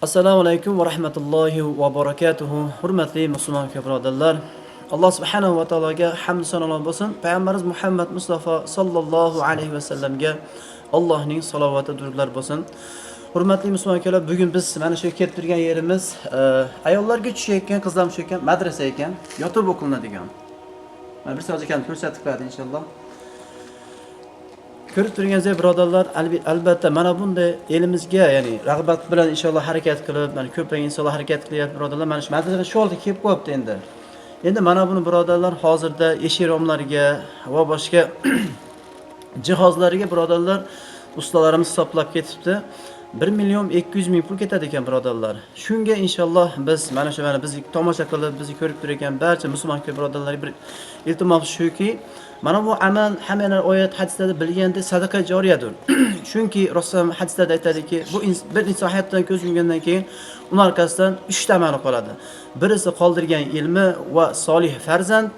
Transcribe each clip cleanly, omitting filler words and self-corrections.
Assalomu alaykum va rahmatullohi va barakatuhu. Hurmatli musulmon birodarlar, Alloh subhanahu va taologa hamd sanolar bo'lsin. Payg'ambarimiz Muhammad Mustafa sallallohu alayhi va sallamga Allohning salovati durudlar bo'lsin. Hurmatli musulmon akalar, bugun biz mana shu kelib turgan yerimiz ayollarga tushayotgan, qizlar tushayotgan madrasa ekan, yotib o'qilinadigan. Mana bir so'z ekan ko'rsatib beradi inshaalloh. Ko'rib turganingizdek birodarlar, albatta mana bunday elimizga, ya'ni rag'bat bilan inshaalloh harakat qilib, mana ko'plab insonlar harakat qilyapti birodarlar. Mana shu madrasa shu holda kelib qo'yapti endi. Endi mana buni birodarlar hozirda eshik-romlarga va boshqa jihozlarga birodarlar ustalarimiz hisoblab ketibdi. 1.200.000 pul ketadi ekan birodarlar. Shunga inshaalloh biz mana shu bizni tomosha qilib, bizni ko'rib turgan barcha musulmon birodarlarga bir iltimos shuki, mana bu amal hammalar oyat hadislarda bilganda sadaqa joriyadir. Chunki Rasululloh hadislarda aytadiki, bu bir inson hayotdan ko'z yumgandan keyin uning orqasidan 3 ta amal qoladi. Birisi qoldirgan ilmi va solih farzand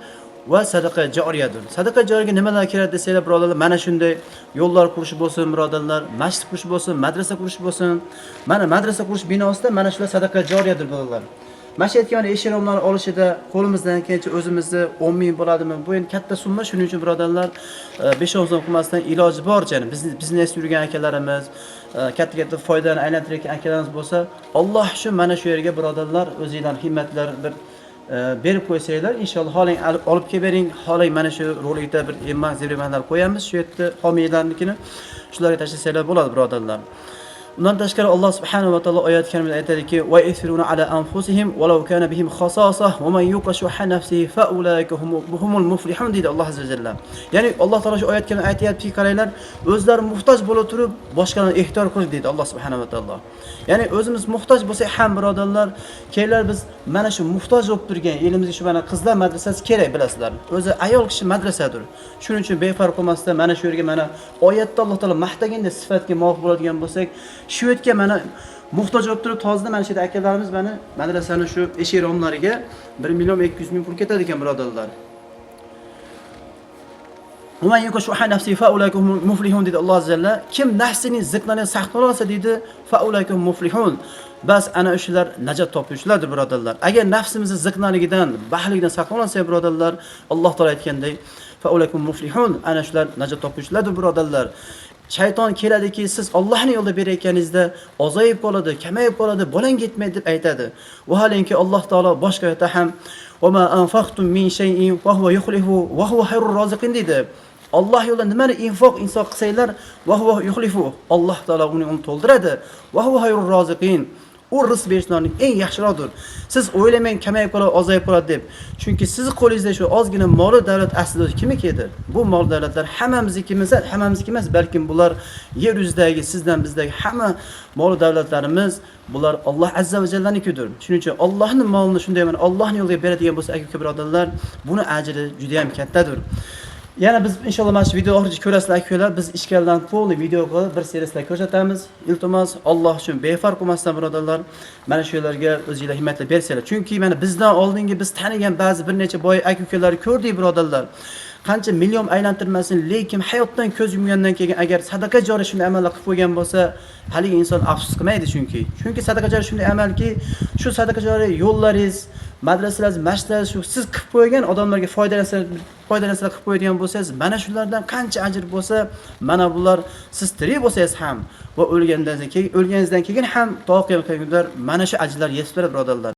va sadaqa joriyadir. Sadaqa joriyaga nimalar kerak desanglar birodarlar, mana shunday yo'llar qurish bo'lsin birodarlar, masjid qurish bo'lsin, madrasa qurish bo'lsin. Mana madrasa qurish binosida mana shular sadaqa joriyadir birodarlar. Masjidga eshik-romlarni olishida qo'limizdan kelgancha o'zimizni 10.000 bo'ladimi? Bu endi katta summa, shuning uchun birodarlar 5-10 so'm qilmasdan iloji boricha biznes yurgan akalarimiz, katta foydani aylantirayotgan akalarimiz bo'lsa, Alloh uchun mana shu yerga birodarlar o'zingizlar himmatlar bir berib qo'ysanglar, inshaalloh xohlang olib kelib bering, xohlang mana shu rolikda bir zirvalar qo'yamiz, shu yerda homiylarnikini shularga tashlasanglar bo'ladi birodarlar. Undan tashqari Alloh subhanahu va taolo oyat karimada aytadiki: "Va yusiruna ala anfusihim walau kana bihim khasasah wa man yuqashuha nafsihi fa ulaika humul muflihun" deydi Alloh azza va jalla. Ya'ni Alloh taolo shu oyat karimada aytayaptiki, qaranglar, o'zlari muhtoj bo'la turib boshqalarni ehtiyot qilish deydi Alloh subhanahu va taolo. Ya'ni o'zimiz muhtoj bo'lsak ham birodarlar, keyinlar biz mana shu muhtoj bo'lib turgan elimizga shu mana qizlar madrasasi kerak bilasizlar. O'zi ayol kishi madrasadir. Shuning uchun befarq qolmasdan mana shu yerga mana oyatda Alloh taolo maqtaganda sifatga muvofiq bo'ladigan bo'lsak, shu yerga mana muhtoj bo'lib turib tozda mana shu yerda akalarimiz mana madrasani shu eshik-romlariga 1.200.000 pul ketadi ekan birodarlar. "Uman yuqashuha nafsi fa ulaykum muflihun" dedi Alloh azza jalla. Kim nafsining ziqlarini saqlay olsa dedi, fa ulaykum muflihun. Bas ana o'shalar najot topuvchilardir birodarlar. Agar nafsimizni ziqnaligidan, baxtligidan saqlay olsak birodarlar, Alloh taolo aytgandek, fa ulaykum muflihun, ana shular najot topuvchilardir birodarlar. Shayton keladiki, siz Allohning yo'lida berayotganingizda ozayib qoladi, kamayib qoladi, bolang ketmaydi deb aytadi. Vaholanki Alloh taolo boshqa oyatda ham "Va ma anfaqtum min shay'in fa huwa yukhlifu va huwa khayrur roziqin" dedi. Alloh yo'lida nimani infoq qilsanglar, va huwa yukhlifu, Alloh taolo uni to'ldiradi. Va huwa khayrur roziqin. U rizq berishning eng yaxshiroqdir. Siz o'ylamang kamayib qoladi, ozayib qoladi deb. Chunki siz qo'lingizda shu ozgina mol davlat aslida kimikidir? Bu mol davlatlar hammamizniki emas, balkim bular yer yuzidagi sizdan bizdagi hamma mol davlatlarimiz, bular Alloh azza va jallanikidir. Shuning uchun Allohning molini shunday mana Allohning yo'liga beradigan bo'lsa, aka birodarlar, buni ajri juda ham kattadir. Yana biz inshaalloh mana shu video oxirigacha ko'rasizlar akalar, biz ishkaldan to'g'ri video qilib bir seriyalar ko'rsatamiz. Iltimos Alloh uchun befarq bo'lmasdan birodarlar, mana shu yerlarga o'zingizlar himmatlar bersanglar. Chunki mana bizdan oldingi biz tanigan ba'zi bir necha boy aka-ukalarni ko'rdik birodarlar. Qancha million aylantirmasin, lekin hayotdan ko'z yumgandan keyin agar sadaqa joriy shunday amallar qilib qo'ygan bo'lsa, haligi inson afsus qilmaydi chunki sadaqa joriy shunday amalki, shu sadaqa joriy yo'llaringiz, madrasalar, masjidlar shu siz qilib qo'ygan odamlarga foydalansalar qilib qo'yadigan bo'lsangiz, mana shulardan qancha ajr bo'lsa, mana bular siz tirik bo'lsangiz ham va o'lganingizdan keyin ham to qiyomatga qadar mana shu ajrlar yetib turadi birodarlar.